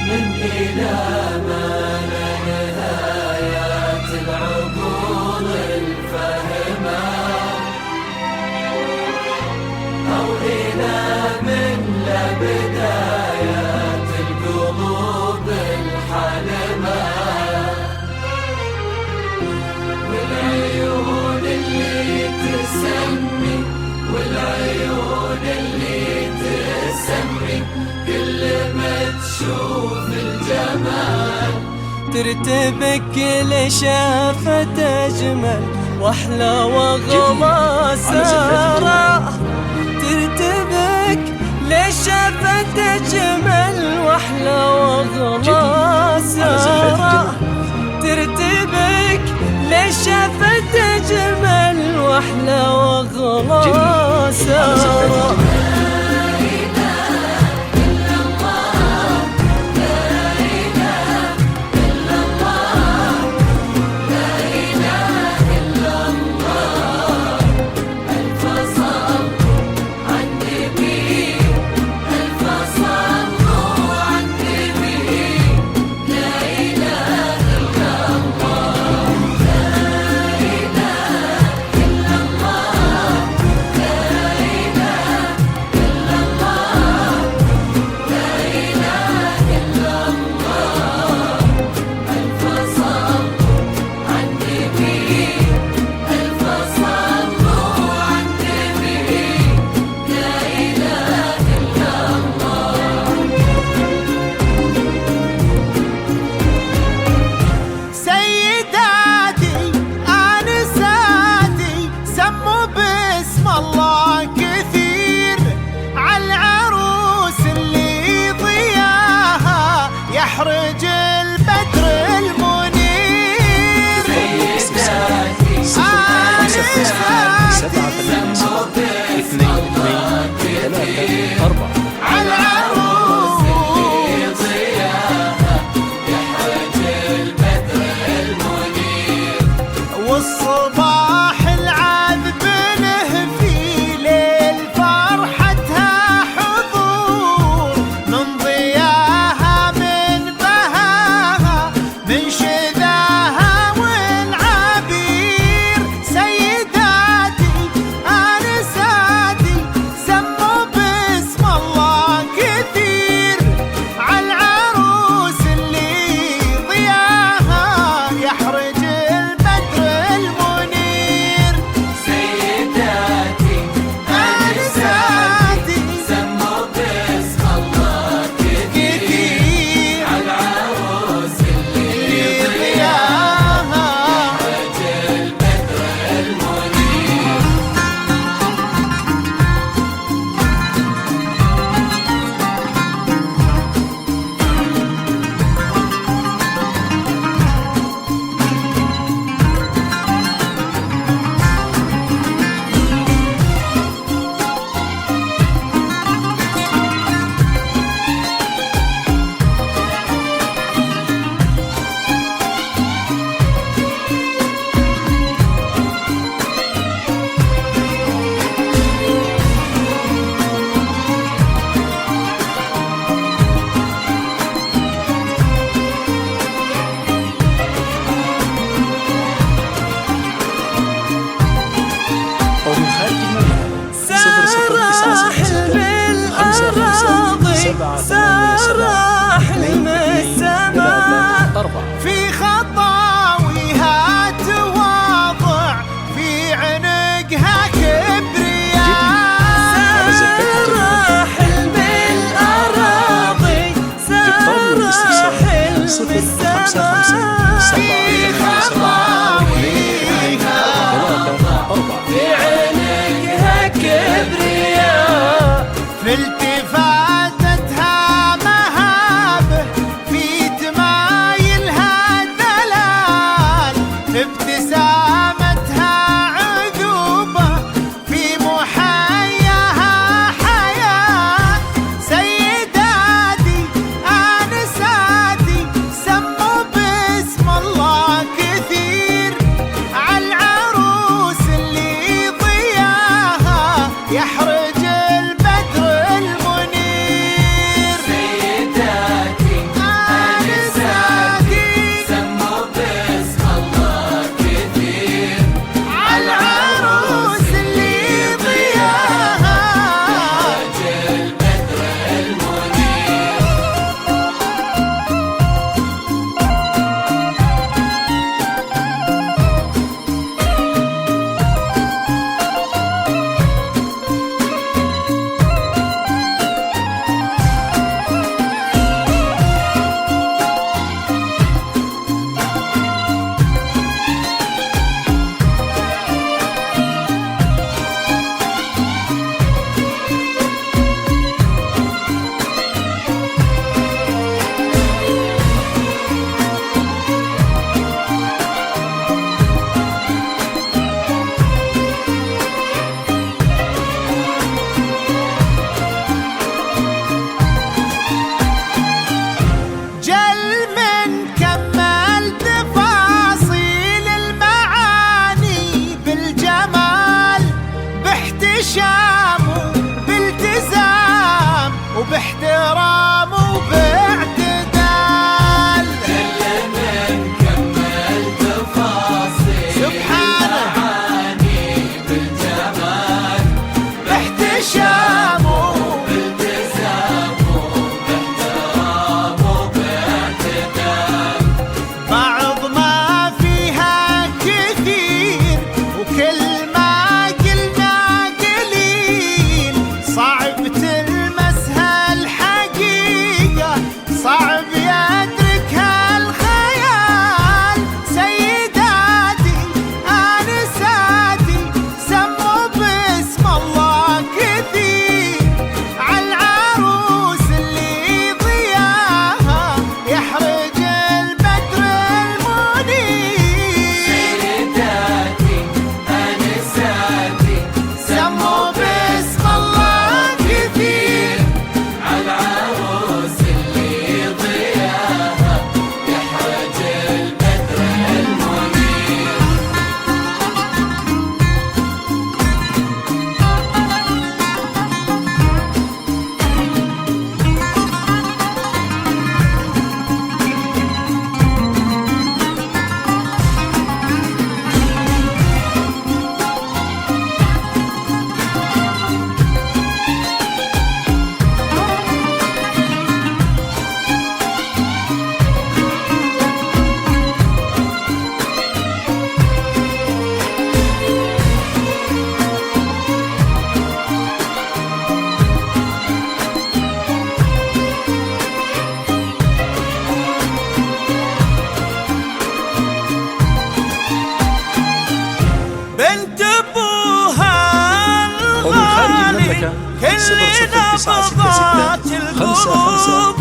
من إلى ما لا نهايات العقول الفاهمة، أو إلى من لا بدايات القلوب الحالمة، والعيون اللي تسمي، والعيون اللي تسمي كل ما تشوف الجمال ترتبك كل شافت أجمل وأحلى وأغلى سارة، ترتبك لشافت أجمل وأحلى وأغلى سارة، ترتبك لشافت أجمل وأحلى وأغلى سارة. يحرج البدر المنير سيداتي 7 على العروس اللي ضياها يحرج البدر المنير، والصباح العذب له في ليل فرحتها حضور من ضياها من بهاها كل نبضات القلوب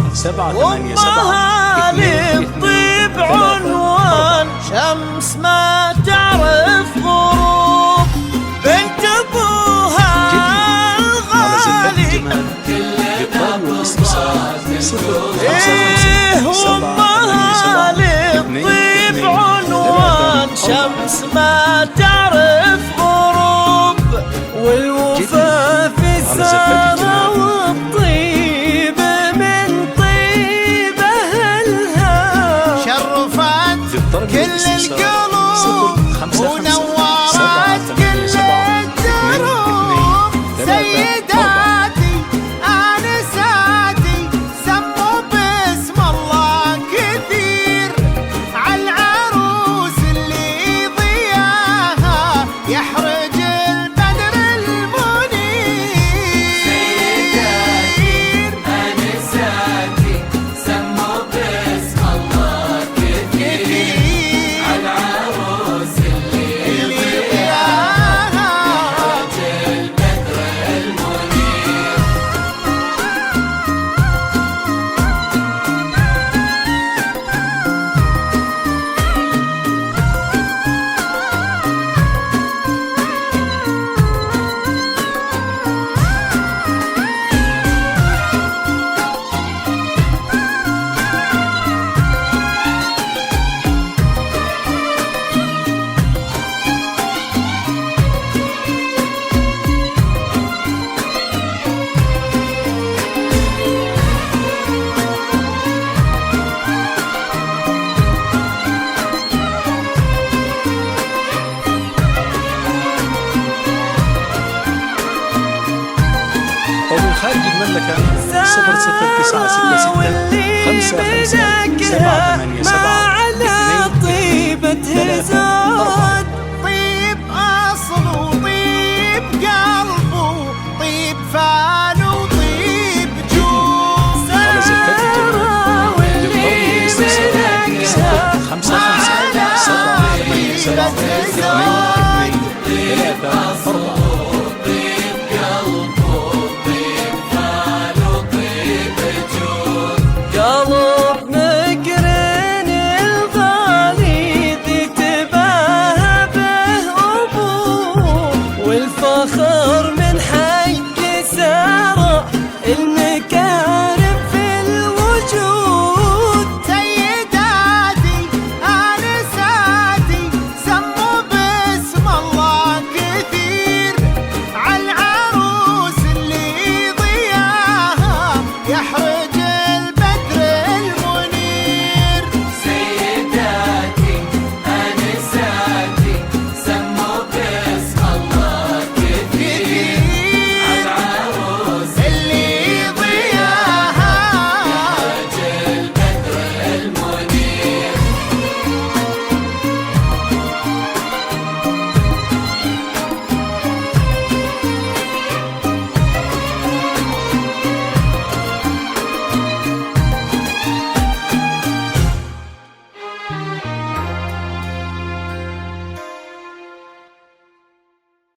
وامها للطيب عنوان، شمس ما تعرف غروب، بنت ابوها الغالي ايه وامها للطيب عنوان، شمس ما تعرف غروب، والوفا في السارة والطيب من طيب أهلها، شرفت كل القلوب ونورت كل الدروب، سيداتي آنساتي سموا باسم الله كثير، عالعروس اللي ضياها يحرج البدر المنير. سيداتي آنساتي سموا باسم الله كثير، عالعروس اللي ضياها يحرج البدر المنير. ومن خارج المملكة 0096655787 على طيبة زاد، طيب أصل وطيب قلب وطيب فال وطيب جوز، سارة واللي بدكها على طيبة زاد.